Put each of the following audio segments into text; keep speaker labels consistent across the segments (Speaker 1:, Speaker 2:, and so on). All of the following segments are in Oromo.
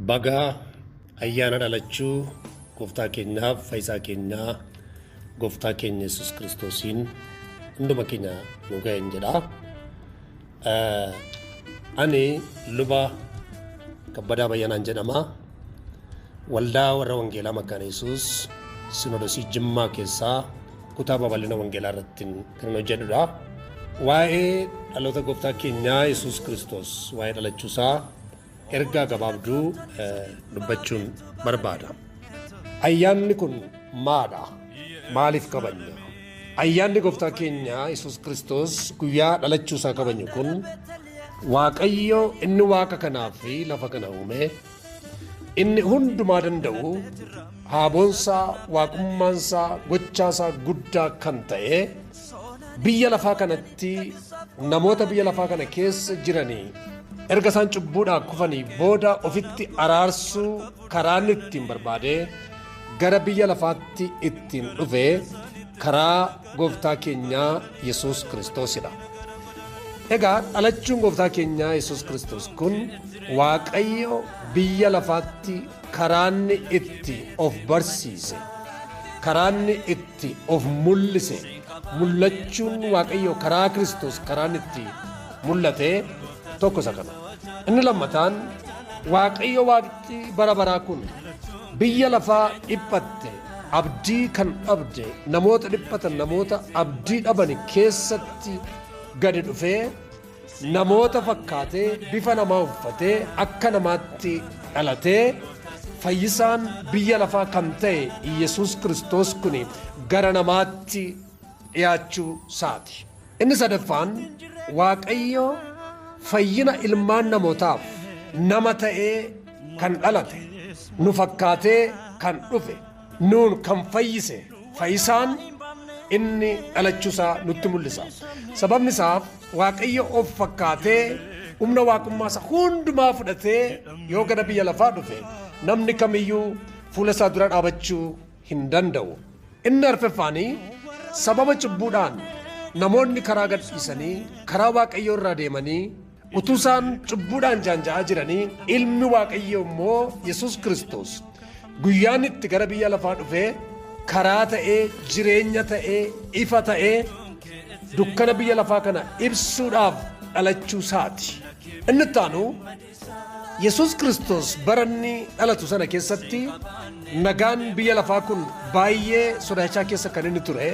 Speaker 1: baga ayyaana dhalachuu gooftaa keenyaaf fayyisaa keenyaa gooftaa keenya Yesuus Kiristoosiin hunduma keenya nu ga'een jedha. Ani Luba Kabbadee Bayyanaan jedhama. Waldaa warra Wangeelaa Makaana Yesuus Sinodosii Jimmaa keessaa kutaa babal'ina Wangeelaa irratti kan hojjedhudha. Waa'ee dhaloota gooftaa keenyaa Yesuus Kiristoos waa'ee dhalachuusaa ergaa gabaabduu dubbachuun barbaada. Ayyaanni kun maadha? Maaliif kabajna? Ayyaanni gooftaa keenyaa Yesuus Kiristoos guyyaa dhalachuusaa kabajnu kun Waaqayyo inni waaqa kanaa fi lafa kana uume, inni hundumaa danda'u, haaboonsaa, waaqummaansaa, gochaasaa guddaa kan ta'e biyya lafaa kanatti namoota biyya lafaa kana keessa jiranii erga isaan cubbuudhaan kufanii booda ofitti araarsuu karaa inni ittiin barbaade gara biyya lafaatti ittiin dhufe karaa gooftaa keenyaa Yesuus Kiristoosidha. Egaa dhalachuun gooftaa keenyaa Yesuus Kiristoos kun Waaqayyo biyya lafaatti karaanni itti of barsiise, karaanni itti of mul'ise, mul'achuun Waaqayyo karaa Kiristoos karaan itti mul'ate tokko isa kana. Inni lammataan Waaqayyo waaqti bara baraa kun biyya lafaa dhiphatte abdii kan dhabde namoota dhiphatan namoota abdii dhaban keessatti gadi dhufee namoota fakkaatee bifa namaa uffatee akka namaatti dhalatee fayyisaan biyya lafaa kan ta'e Yesuus Kiristoos kun gara namaatti dhiyaachuu isaati. Inni sadaffaan Waaqayyo fayyina ilmaan namootaaf nama ta'ee kan dhalate, nu fakkaatee kan dhufe, nuun kan fayyise fayyisaan inni dhalachuusaa nutti mul'isa. Sababni isaaf Waaqayyo of fakkaatee humna waaqummaa hundumaa fudhatee yoo gara biyya lafaa dhufe namni kamiyyuu fuula isaa dura dhaabachuu hin danda'u. Inni arfeffaanii sababa cubbuudhaan namoonni karaa gadhiisanii karaa Waaqayyoo irraa deemanii utuu isaan cubbuudhaan jaanja'aa jiranii ilmi Waaqayyoo immoo Yesuus Kiristoos guyyaan itti gara biyya lafaa dhufee karaa ta'ee jireenya ta'ee ifa ta'ee dukkana biyya lafaa kana ibsuudhaaf dhalachuu isaati. Inni itti aanu Yesuus Kiristoos bara inni dhalatu sana keessatti nagaan biyya lafaa kun baay'ee sodaachaa keessa kan inni ture.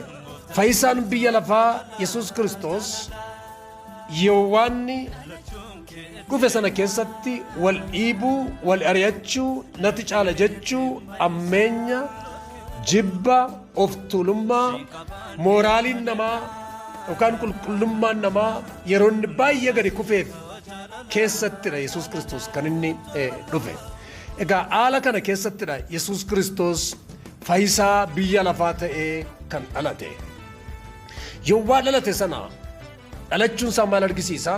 Speaker 1: Fayyisaan biyya lafaa Yesuus Kiristoos yeroonni dhufe sana keessatti wal dhiibuu, wal ari'achuu, natti caala jechuu, ammeenya, jibba, of tuulummaa, mooraaliin namaa yookaan qulqullummaan namaa yeroo inni baay'ee gadi kufeef keessattidha Yesuus Kiristoos kan inni dhufe. Egaa haala kana keessattidha Yesuus Kiristoos fayyisaa biyya lafaa ta'ee kan dhalate. Yowwaa dhalate sana dhalachuun isaa maal argisiisa?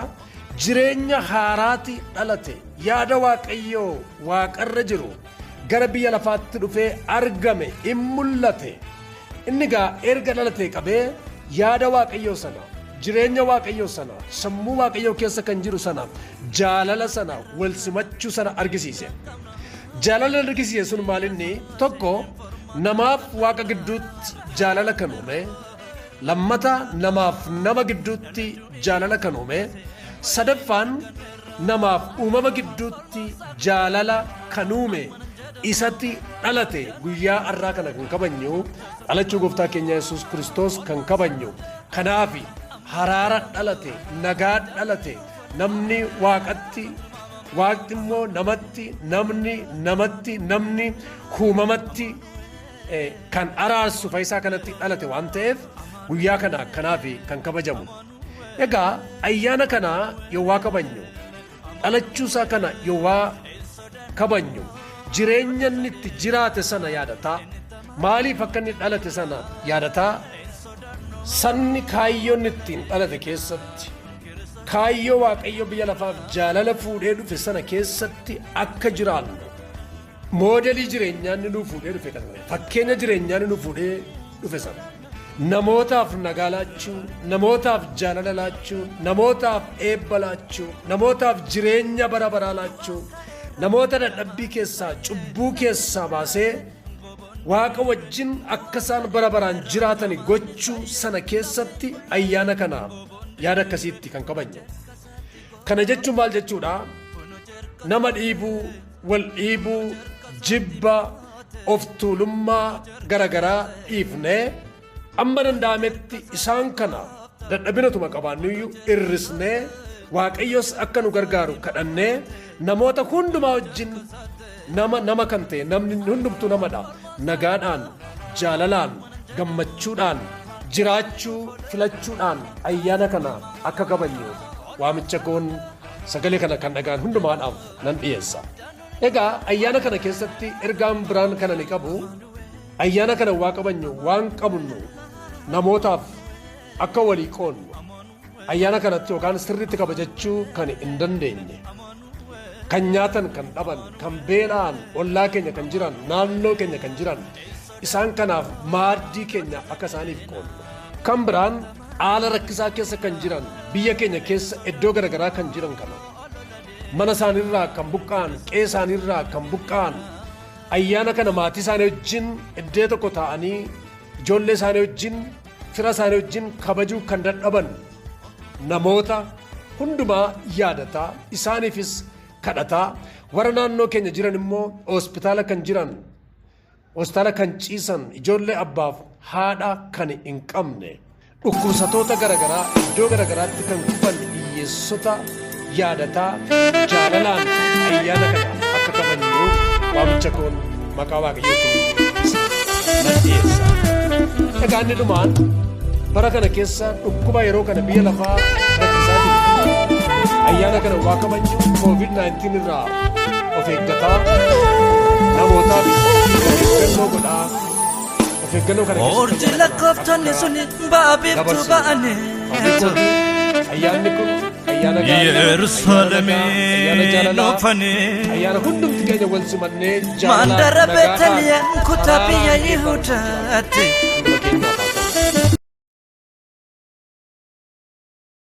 Speaker 1: Jireenya haaraati dhalate, yaada Waaqayyoo waaqarra jiru gara biyya lafaatti dhufee argame in mul'ate. Inni gaa erga dhalate qabee yaada Waaqayyoo sana, jireenya Waaqayyoo sana, sammuu Waaqayyoo keessa kan jiru sana, jaalala sana, wal simachuu sana argisiise. Jaalala argisiise sun maal inni? Tokko namaaf Waaqa gidduutti jaalala kan uume, lammata namaaf nama gidduutti jaalala kan uume, sadaffaan namaaf uumama gidduutti jaalala kan uume isatti dhalate guyyaa har'aa kana kan kabajnu dhalachuu gooftaa keenya Yesuus Kiristoos kan kabajnu. Kanaaf haraara dhalate, nagaa dhalate, namni waaqatti, waaqni immoo namatti, namni namatti, namni uumamatti kan araarsu fayyisaa kanatti dhalate waan ta'eef guyyaa kana kanaaf kan kabajamu. Egaa ayyaana kana yoo kabajnu, dhalachuusaa kana yoo kabajnu, jireenya inni itti jiraate sana yaadataa, maaliif akka inni dhalate sana yaadataa, sanni kaayyoo inni ittiin dhalate keessatti, kaayyoo Waaqayyo biyya lafaaf jaalala fuudhee dhufe sana keessatti akka jiraannu, moodelii jireenyaa inni nuu fuudhee dhufe kana, fakkeenya jireenyaa inni nuu fuudhee dhufe sana. Namootaaf nagaa laachuu, namootaaf jaalala laachuu, namootaaf eebba laachuu, namootaaf jireenya bara baraa laachuu, namoota dadhabbii keessaa cubbuu keessaa baasee waaqa wajjin akka isaan bara baraan jiraatan gochuu sana keessatti ayyaana kana yaada akkasiitti kan kabajne. Kana jechuun maal jechuudha? Nama dhiibuu, wal dhiibuu, jibba, of tuulummaa garagaraa dhiifnee amma danda'ametti isaan kana dadhabinatuma qabaannuyyuu irrisnee waaqayyos akka nu gargaaru kadhannee namoota hundumaa wajjin nama kan ta'e namni hundumtuu namadha. Nagaadhaan, jaalalaan, gammachuudhaan jiraachuu filachuudhaan ayyaana kana akka kabajnu waamicha koon sagalee kana kan dhagaan hundumaadhaaf nan dhiyeessa. Egaa ayyaana kana keessatti ergaan biraan kana ni qabu. Ayyaana kana waa qabnu waan qabnu namootaaf akka walii qoonnu ayyaana kanatti yookaan sirriitti kabajachuu kan hin dandeenye, kan nyaatan kan dhaban, kan beela'an ollaa keenya kan jiran, naannoo keenya kan jiran isaan kanaaf maaddii keenya akka isaaniif qoonnu. Kan biraan haala rakkisaa keessa kan jiran, biyya keenya keessa iddoo garagaraa kan jiran kana mana isaaniirraa kan buqqa'an, qe'ee isaaniirraa kan buqqa'an ayyaana kana maatii isaanii wajjin iddoo tokko taa'anii ijoollee isaanii wajjin, fira isaanii wajjin kabajuu kan dadhaban namoota hundumaa yaadataa, isaaniifis kadhataa, warra naannoo keenya jiran immoo hospitaala kan jiran, hospitaala kan ciisan, ijoollee abbaaf haadha kan hin qabne, dhukkubsatoota garagaraa iddoo garagaraatti kan kufan hiyyeessota yaadataa jaalalaan ayyaana kana akka kabajnu waamicha koon maqaa waaqayyootiin nan dhiyeessa. Egaa inni dhumaan bara kana keessa dhukkuba yeroo kana biyya lafaa rakkisaa jiru. Ayyaana kana waa kabajnu COVID-19 irraa of eeggataa namootaaf eeggannoo godhaa. Of eeggannoo kana
Speaker 2: keessatti lakkooftoonni suni baabiiftuu ba'anii
Speaker 1: ayyaanni kun ayyaana
Speaker 2: Yerusaalemii dhufanii
Speaker 1: ayyaana hundumti keenya wal simannee
Speaker 2: mandara Beeteliyem kutaa biyya Yihudaatti